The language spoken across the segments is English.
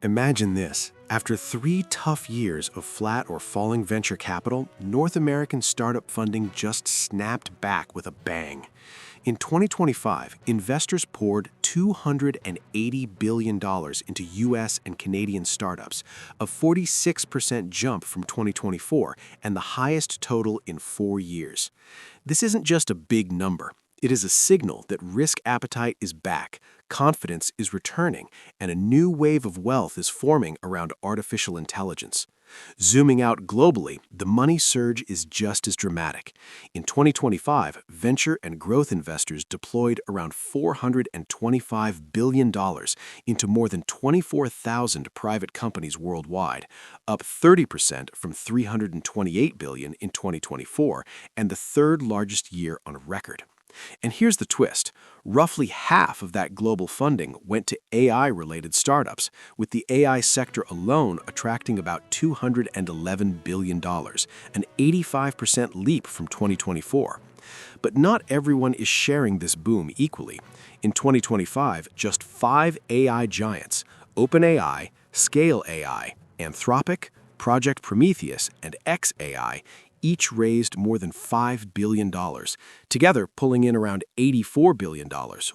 Imagine this. After 3 tough years of flat or falling venture capital, North American startup funding just snapped back with a bang. In 2025, investors poured $280 billion into US and Canadian startups, a 46% jump from 2024 and the highest total in 4 years. This isn't just a big number. It is a signal that risk appetite is back, confidence is returning, and a new wave of wealth is forming around artificial intelligence. Zooming out globally, the money surge is just as dramatic. In 2025, venture and growth investors deployed around $425 billion into more than 24,000 private companies worldwide, up 30% from $328 billion in 2024, and the third largest year on record. And here's the twist. Roughly half of that global funding went to AI-related startups, with the AI sector alone attracting about $211 billion, an 85% leap from 2024. But not everyone is sharing this boom equally. In 2025, just 5 AI giants, OpenAI, Scale AI, Anthropic, Project Prometheus, and xAI, each raised more than $5 billion, together pulling in around $84 billion,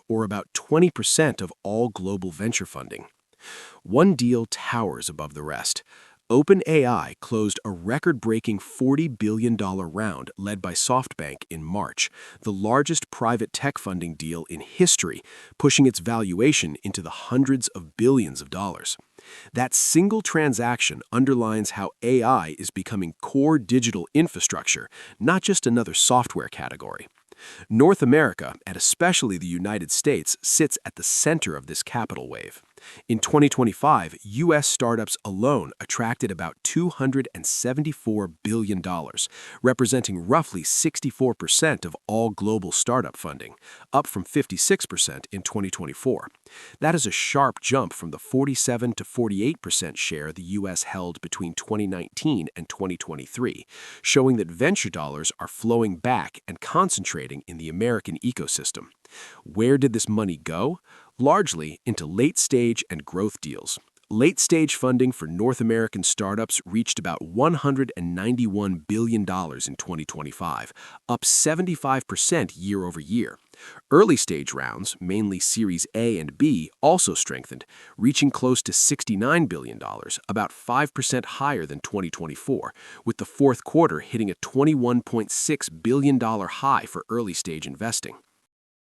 or about 20% of all global venture funding. One deal towers above the rest. OpenAI closed a record-breaking $40 billion round led by SoftBank in March, the largest private tech funding deal in history, pushing its valuation into the hundreds of billions of dollars. That single transaction underlines how AI is becoming core digital infrastructure, not just another software category. North America, and especially the United States, sits at the center of this capital wave. In 2025, U.S. startups alone attracted about $274 billion, representing roughly 64% of all global startup funding, up from 56% in 2024. That is a sharp jump from the 47 to 48% share the U.S. held between 2019 and 2023, showing that venture dollars are flowing back and concentrating in the American ecosystem. Where did this money go? Largely into late-stage and growth deals. Late-stage funding for North American startups reached about $191 billion in 2025, up 75% year over year. Early-stage rounds, mainly Series A and B, also strengthened, reaching close to $69 billion, about 5% higher than 2024, with the fourth quarter hitting a $21.6 billion high for early-stage investing.